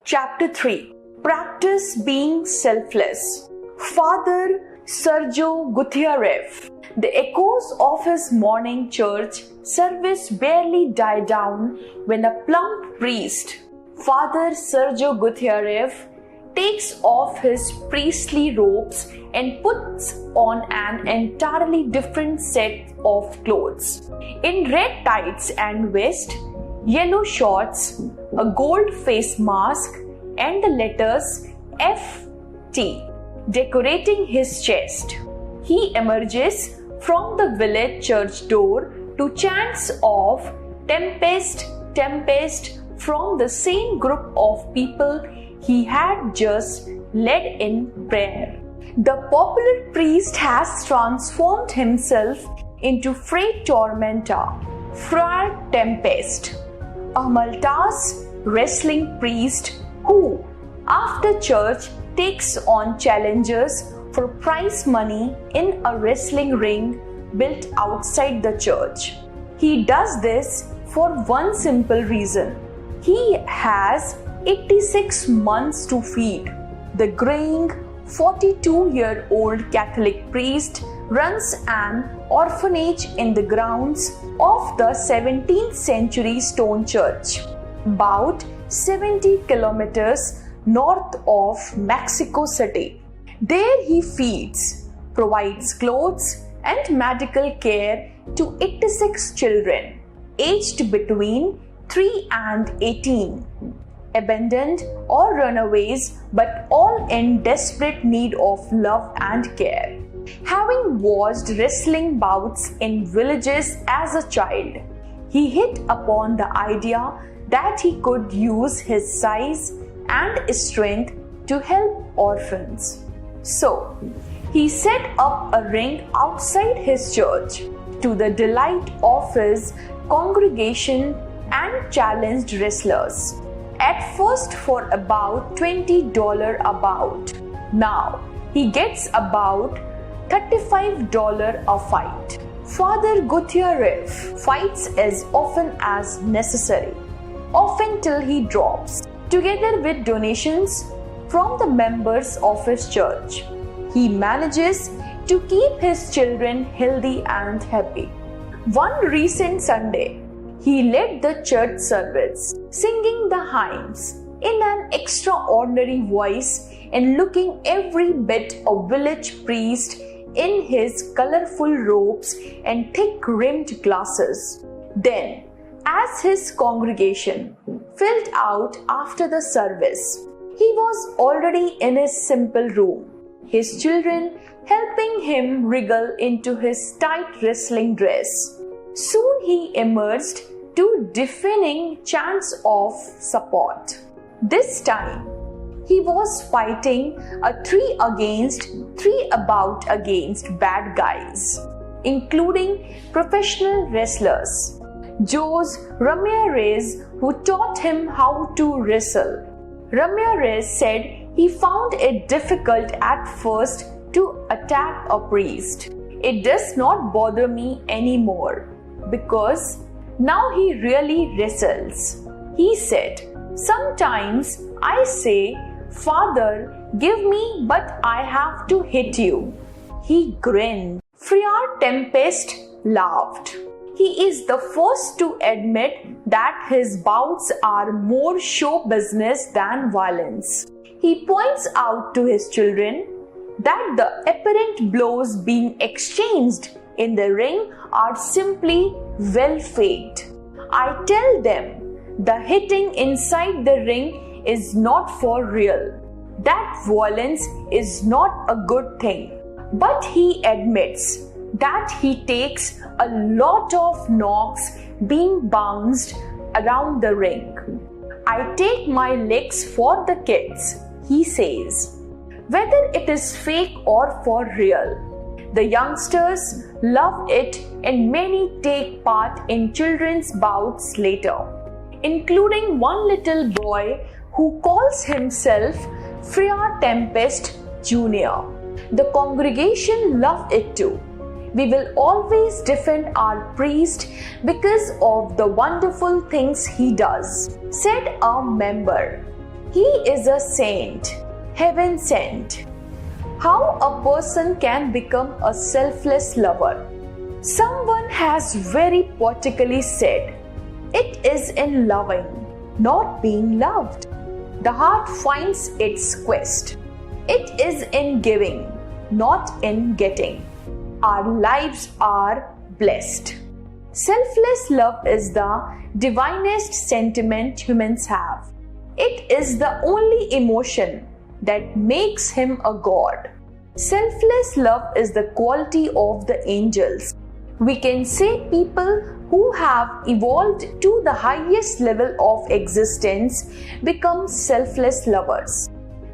Chapter 3. Practice being selfless. Father Sergio Gutierrez. The echoes of his morning church service barely died down when a plump priest, Father Sergio Gutierrez, takes off his priestly robes and puts on an entirely different set of clothes. In red tights and vest, yellow shorts, a gold face mask, and the letters FT decorating his chest, he emerges from the village church door to chants of Tempest, Tempest from the same group of people he had just led in prayer. The popular priest has transformed himself into Fray Tormenta, Friar Tempest, a Maltese wrestling priest who, after church, takes on challengers for prize money in a wrestling ring built outside the church. He does this for one simple reason. He has 86 months to feed. The graying 42-year-old Catholic priest runs an orphanage in the grounds of the 17th century stone church, about 70 kilometers north of Mexico City. There he feeds, provides clothes and medical care to 86 children aged between 3 and 18, abandoned or runaways, but all in desperate need of love and care. Having watched wrestling bouts in villages as a child, he hit upon the idea that he could use his size and strength to help orphans. So, he set up a ring outside his church to the delight of his congregation and challenged wrestlers. At first for about $20 a bout. Now he gets about $35 a fight. Father Gutierrez fights as often as necessary, often till he drops. Together with donations from the members of his church, he manages to keep his children healthy and happy. One recent Sunday, he led the church service, singing the hymns in an extraordinary voice and looking every bit a village priest in his colorful robes and thick-rimmed glasses. Then, as his congregation filled out after the service, he was already in his simple room, his children helping him wriggle into his tight wrestling dress. Soon he emerged to deafening chants of support. This time, he was fighting a 3 against 3 bout against bad guys, including professional wrestlers. Jose Ramirez, who taught him how to wrestle. Ramirez said he found it difficult at first to attack a priest. It does not bother me anymore because now he really wrestles. He said, sometimes I say, Father, give me, but I have to hit you. He grinned. Friar Tempest laughed. He is the first to admit that his bouts are more show business than violence. He points out to his children that the apparent blows being exchanged in the ring are simply well faked. I tell them the hitting inside the ring is not for real. That violence is not a good thing. But he admits that he takes a lot of knocks being bounced around the ring. I take my licks for the kids, he says, whether it is fake or for real. The youngsters love it and many take part in children's bouts later, including one little boy who calls himself Friar Tempest Jr. The congregation loved it too. We will always defend our priest because of the wonderful things he does, said a member. He is a saint, heaven sent. How a person can become a selfless lover? Someone has very poetically said, "It is in loving, not being loved. The heart finds its quest. It is in giving, not in getting. Our lives are blessed." Selfless love is the divinest sentiment humans have. It is the only emotion that makes him a god. Selfless love is the quality of the angels. We can say people who have evolved to the highest level of existence become selfless lovers.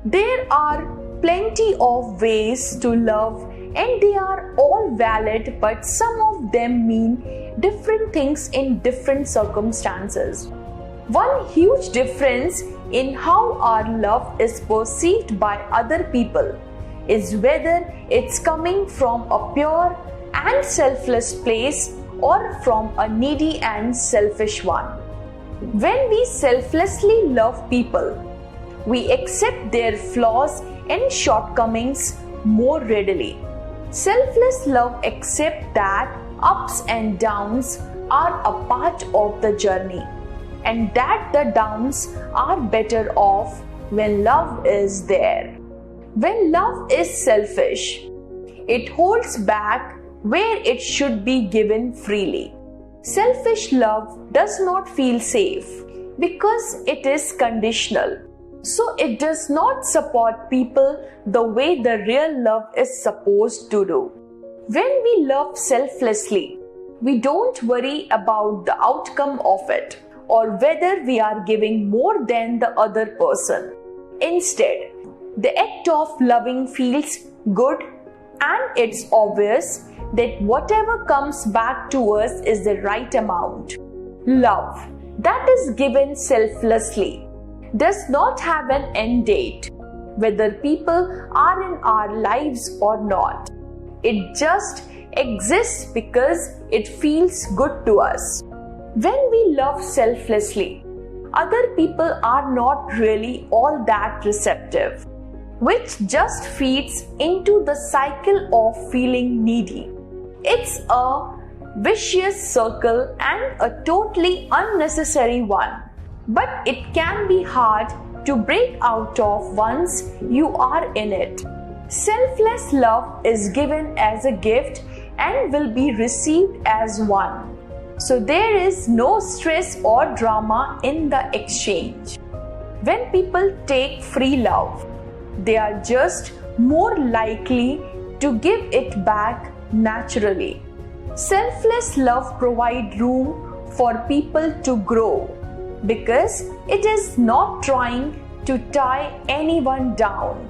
There are plenty of ways to love and they are all valid, but some of them mean different things in different circumstances. One huge difference in how our love is perceived by other people is whether it's coming from a pure and selfless place or from a needy and selfish one. When we selflessly love people, we accept their flaws and shortcomings more readily. Selfless love accepts that ups and downs are a part of the journey, and that the downs are better off when love is there. When love is selfish, it holds back where it should be given freely. Selfish love does not feel safe because it is conditional. So it does not support people the way the real love is supposed to do. When we love selflessly, we don't worry about the outcome of it or whether we are giving more than the other person. Instead, the act of loving feels good, and it's obvious that whatever comes back to us is the right amount. Love that is given selflessly does not have an end date, whether people are in our lives or not. It just exists because it feels good to us. When we love selflessly, other people are not really all that receptive, which just feeds into the cycle of feeling needy. It's a vicious circle and a totally unnecessary one, but it can be hard to break out of once you are in it. Selfless love is given as a gift and will be received as one. So there is no stress or drama in the exchange. When people take free love, they are just more likely to give it back naturally. Selfless love provides room for people to grow because it is not trying to tie anyone down.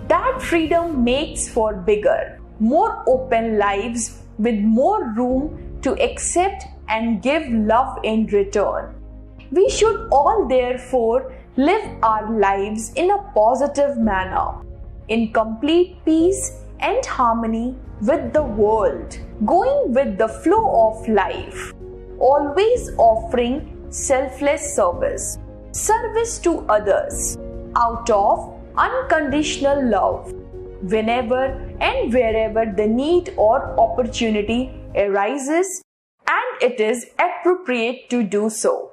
That freedom makes for bigger, more open lives with more room to accept and give love in return. We should all therefore live our lives in a positive manner, in complete peace and harmony with the world, going with the flow of life, always offering selfless service to others out of unconditional love, whenever and wherever the need or opportunity arises and it is appropriate to do so.